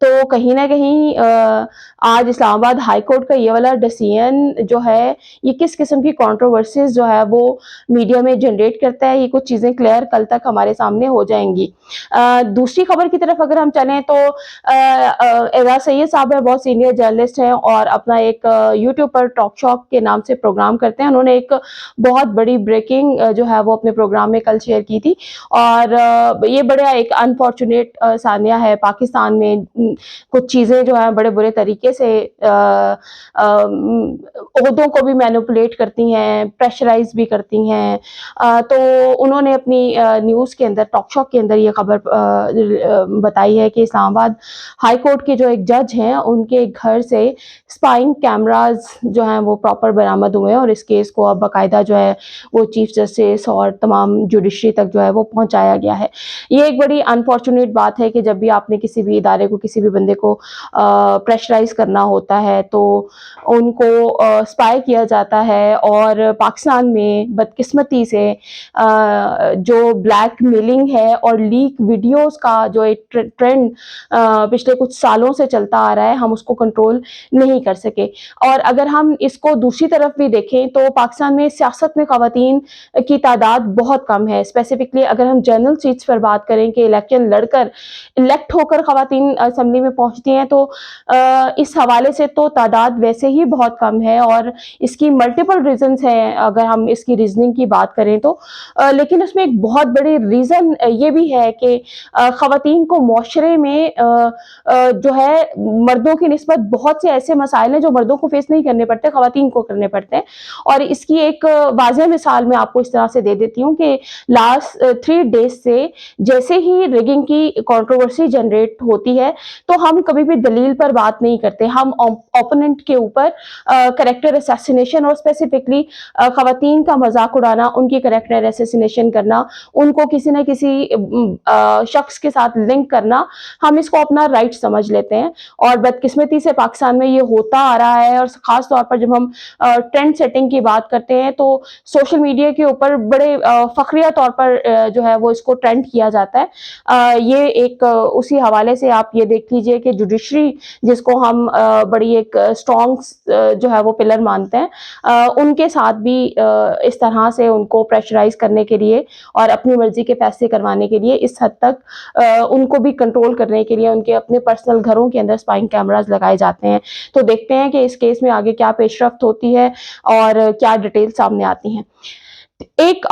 تو کہیں نہ کہیں آج اسلام آباد ہائی کورٹ کا یہ والا ڈیسیژن جو ہے یہ کس قسم کی کنٹروورسیز جو ہے وہ میڈیا میں جنریٹ کرتا ہے، یہ کچھ چیزیں کلیئر کل تک ہمارے سامنے ہو جائیں گی۔ دوسری خبر کی طرف اگر ہم چلیں تو اعجاز سید صاحب ہے، بہت سینئر جرنلسٹ ہیں اور اپنا ایک یوٹیوب پر ٹاک شاک کے نام سے پروگرام کرتے ہیں۔ انہوں نے ایک بہت بڑی بریکنگ جو ہے وہ اپنے پروگرام میں کل شیئر کی تھی، اور یہ بڑا ایک انفارچونیٹ ثانیہ ہے پاکستان میں۔ کچھ چیزیں جو ہیں بڑے برے طریقے سے عہدوں کو بھی مینوپولیٹ کرتی ہیں، پریشرائز بھی کرتی ہیں۔ تو انہوں نے اپنی نیوز کے اندر، ٹاک شاک کے اندر یہ خبر بتائی ہے کہ اسلام آباد ہائی کورٹ کے جو ایک جج ہیں ان کے گھر سے اسپائنگ کیمراز جو ہیں وہ پراپر برآمد ہوئے ہیں، اور اس کیس کو اب باقاعدہ جو ہے وہ چیف جسٹس اور تمام جوڈیشری تک جو ہے وہ پہنچایا گیا ہے۔ یہ ایک بڑی انفارچونیٹ بات ہے کہ جب بھی آپ نے کسی بھی ادارے کو، کسی بھی بندے کو پریشرائز کرنا ہوتا ہے تو ان کو اسپائی کیا جاتا ہے، اور پاکستان میں بدقسمتی سے جو بلیک میلنگ ہے اور لیک ویڈیوز کا جو ایک ٹرینڈ پچھلے کچھ سالوں سے چلتا آ رہا ہے، ہم اس کو کنٹرول نہیں کر سکے۔ اور اگر ہم اس کو دوسری طرف بھی دیکھیں تو پاکستان میں سیاست میں خواتین کی تعداد بہت کم ہے۔ اسپیسیفکلی اگر ہم جنرل سیٹس پر بات کریں کہ الیکشن لڑ کر الیکٹ ہو کر خواتین اسمبلی میں پہنچتی ہیں، تو اس حوالے سے تو تعداد ویسے ہی بہت کم ہے، اور اس کی ملٹیپل ریزنز ہیں اگر ہم اس کی ریزننگ کی بات کریں تو۔ لیکن اس میں ایک بہت بڑی ریزن یہ بھی ہے کہ خواتین کو معاشرے میں جو ہے مردوں کی نسبت بہت سے ایسے مسائل ہیں جو مردوں کو فیس نہیں کرنے پڑتے، خواتین کو کرنے پڑتے ہیں۔ اور اس کی ایک واضح مثال میں آپ کو اس طرح سے دے دیتی ہوں کہ لاسٹ 3 days سے جیسے ہی ریگنگ کی کنٹروورسی جنریٹ ہوتی ہے تو ہم کبھی بھی دلیل پر بات نہیں کرتے، ہم اوپوننٹ کے اوپر کریکٹر اسیسینیشن اور اسپیسیفکلی خواتین کا مذاق اڑانا، ان کی کریکٹر اسیسینیشن کرنا، ان کو کسی نہ کسی شخص کے ساتھ لنک کرنا، ہم اس کو اپنا رائٹ سمجھ لیتے ہیں۔ اور بدقسمتی سے پاکستان میں یہ ہوتا آ رہا ہے، اور خاص طور پر جب ہم ٹرینڈ سیٹنگ کی بات کرتے ہیں تو سوشل میڈیا کے اوپر بڑے فخریہ طور پر جو ہے وہ اس کو ٹرینڈ کیا جاتا ہے۔ یہ ایک اسی حوالے سے آپ یہ دیکھ لیجئے کہ جوڈیشری جس کو ہم بڑی ایک اسٹرانگ جو ہے وہ پلر مانتے ہیں، ان کے ساتھ بھی اس طرح سے ان کو پریشرائز کرنے کے لیے اور اپنی مرضی کے فیصلے کروانے کے لیے اس حد تک ان کو بھی کنٹرول کرنے کے لیے ان کے اپنے پرسنل گھروں کے اندر اسپائنگ کیمراز لگائے جاتے ہیں۔ تو دیکھتے ہیں کہ اس کیس میں آگے کیا پیش رفت ہوتی ہے اور کیا ڈیٹیل سامنے آتی ہیں۔ ایک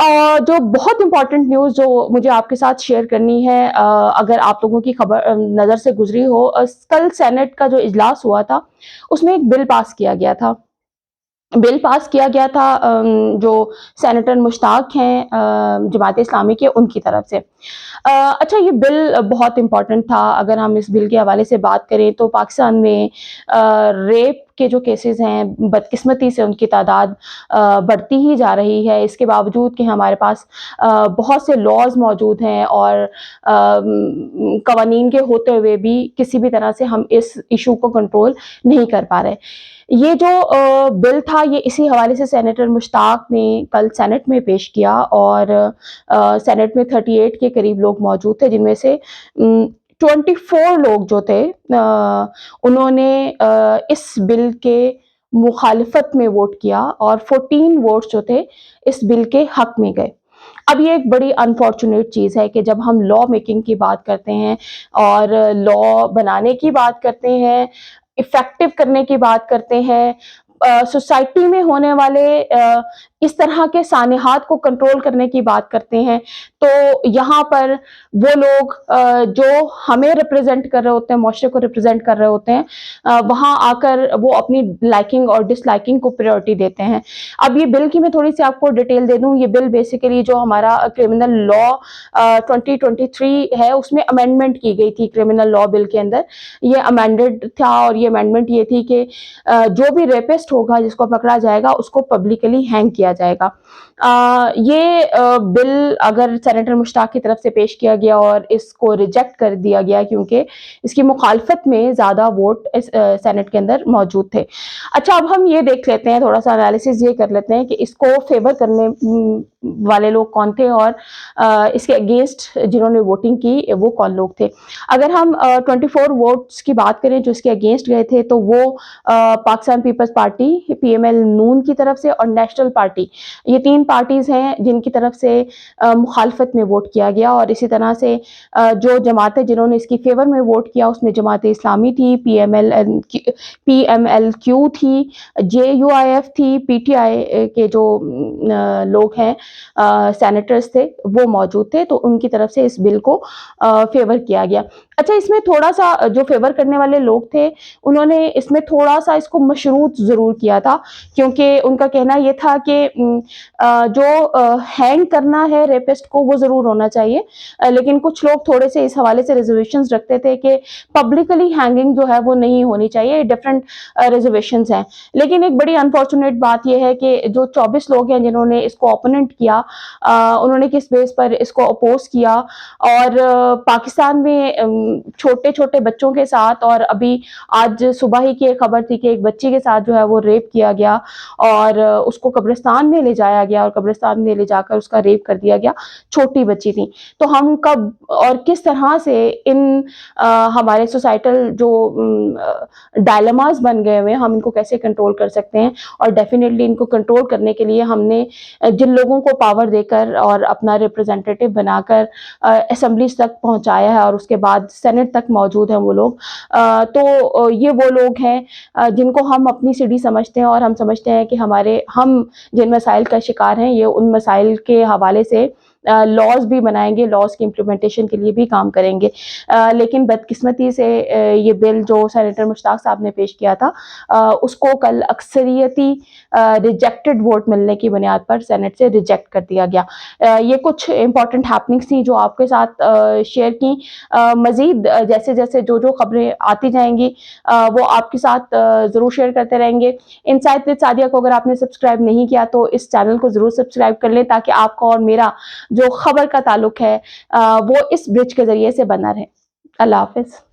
جو بہت امپورٹنٹ نیوز جو مجھے آپ کے ساتھ شیئر کرنی ہے، اگر آپ لوگوں کی خبر نظر سے گزری ہو، کل سینٹ کا جو اجلاس ہوا تھا اس میں ایک بل پاس کیا گیا تھا۔ جو سینیٹر مشتاق ہیں جماعت اسلامی کے، ان کی طرف سے۔ اچھا، یہ بل بہت امپورٹنٹ تھا۔ اگر ہم اس بل کے حوالے سے بات کریں تو پاکستان میں ریپ کے جو کیسز ہیں بدقسمتی سے ان کی تعداد بڑھتی ہی جا رہی ہے، اس کے باوجود کہ ہمارے پاس بہت سے لاز موجود ہیں اور قوانین کے ہوتے ہوئے بھی کسی بھی طرح سے ہم اس ایشو کو کنٹرول نہیں کر پا رہے۔ یہ جو بل تھا یہ اسی حوالے سے سینیٹر مشتاق نے کل سینٹ میں پیش کیا، اور سینٹ میں 38 کے قریب لوگ موجود تھے، جن میں سے 24 لوگ جو تھے انہوں نے اس بل کے مخالفت میں ووٹ کیا، اور 14 ووٹس جو تھے اس بل کے حق میں گئے۔ اب یہ ایک بڑی انفارچونیٹ چیز ہے کہ جب ہم لا میکنگ کی بات کرتے ہیں اور لا بنانے کی بات کرتے ہیں، افیکٹو کرنے کی بات کرتے ہیں، سوسائٹی میں ہونے والے اس طرح کے سانحات کو کنٹرول کرنے کی بات کرتے ہیں، تو یہاں پر وہ لوگ جو ہمیں ریپرزینٹ کر رہے ہوتے ہیں، معاشرے کو ریپرزینٹ کر رہے ہوتے ہیں، وہاں آ کر وہ اپنی لائکنگ اور ڈس لائکنگ کو پریورٹی دیتے ہیں۔ اب یہ بل کی میں تھوڑی سی آپ کو ڈیٹیل دے دوں۔ یہ بل بیسیکلی جو ہمارا کرمنل لا 2023 ہے اس میں امینڈمنٹ کی گئی تھی، کرمنل لا بل کے اندر یہ امینڈڈ تھا، اور یہ امینڈمنٹ یہ تھی کہ جو بھی ریپسٹ ہوگا جس کو پکڑا جائے گا اس کو پبلکلی ہینگ کیا جائے گا۔ یہ بل اگر سینیٹر مشتاق کی طرف سے پیش کیا گیا اور اس کو ریجیکٹ کر دیا گیا کیونکہ اس کی مخالفت میں زیادہ ووٹ سینٹ کے اندر موجود تھے۔ اچھا، اب ہم یہ دیکھ لیتے ہیں، تھوڑا سا انالیسس یہ کر لیتے ہیں کہ اس کو فیور کرنے والے لوگ کون تھے اور اس کے اگینسٹ جنہوں نے ووٹنگ کی وہ کون لوگ تھے. اگر ہم 24 ووٹس کی بات کریں جو اس کے اگینسٹ گئے تھے تو وہ Pakistan Peoples Party, P M L Noon کی طرف سے اور نیشنل پارٹی, یہ 3 پارٹیز ہیں جن کی طرف سے مخالفت میں ووٹ کیا گیا. اور اسی طرح سے جو جماعتیں جنہوں نے اس کی فیور میں ووٹ کیا اس میں جماعت اسلامی تھی, پی ایم ایل کیو تھی, جے یو آئی ایف تھی, پی ٹی آئی کے جو لوگ ہیں سینیٹرز تھے وہ موجود تھے, تو ان کی طرف سے اس بل کو فیور کیا گیا. اچھا, اس میں تھوڑا سا جو فیور کرنے والے لوگ تھے انہوں نے اس میں تھوڑا سا اس کو مشروط ضرور کیا تھا, کیونکہ ان کا کہنا یہ تھا کہ جو ہینگ کرنا ہے ریپسٹ کو وہ ضرور ہونا چاہیے, لیکن کچھ لوگ تھوڑے سے اس حوالے سے ریزرویشنز رکھتے تھے کہ پبلکلی ہینگنگ جو ہے وہ نہیں ہونی چاہیے, ڈفرینٹ ریزرویشنز ہیں. لیکن ایک بڑی انفارچونیٹ بات یہ ہے کہ جو 24 لوگ ہیں جنہوں نے اس کو اوپوننٹ کیا, انہوں نے کس بیس پر اس کو اپوز کیا, اور پاکستان میں چھوٹے چھوٹے بچوں کے ساتھ, اور ابھی آج صبح ہی کی ایک خبر تھی کہ ایک بچی کے ساتھ جو ہے وہ ریپ کیا گیا اور اس کو قبرستان میں لے جایا گیا اور قبرستان میں لے جا کر اس کا ریپ کر دیا گیا, چھوٹی بچی تھی. تو ہم کب اور کس طرح سے ان ہمارے سوسائٹل جو ڈائلماز بن گئے ہوئے ہیں ہم ان کو کیسے کنٹرول کر سکتے ہیں, اور ڈیفینیٹلی ان کو کنٹرول کرنے کے لیے ہم نے جن لوگوں کو پاور دے کر اور اپنا ریپرزینٹیٹیو بنا کر اسمبلیز تک پہنچایا ہے اور اس کے بعد سینٹ تک موجود ہیں وہ لوگ, تو یہ وہ لوگ ہیں جن کو ہم اپنی سٹی سمجھتے ہیں, اور ہم سمجھتے ہیں کہ ہم جن مسائل کا شکار ہیں یہ ان مسائل کے حوالے سے لاز بھی بنائیں گے, لاز کی امپلیمنٹیشن کے لیے بھی کام کریں گے. لیکن بدقسمتی سے یہ بل جو سینیٹر مشتاق صاحب نے پیش کیا تھا اس کو کل اکثریتی ریجیکٹڈ ووٹ ملنے کی بنیاد پر سینٹ سے ریجیکٹ کر دیا گیا. یہ کچھ امپورٹنٹ ہیپننگس تھیں جو آپ کے ساتھ شیئر کی. مزید جیسے جیسے جو خبریں آتی جائیں گی وہ آپ کے ساتھ ضرور شیئر کرتے رہیں گے. انسائٹ وتھ سعدیہ کو اگر آپ نے سبسکرائب نہیں کیا تو اس چینل کو ضرور سبسکرائب کر لیں تاکہ آپ کا اور میرا جو خبر کا تعلق ہے وہ اس برج کے ذریعے سے بنا رہے. اللہ حافظ.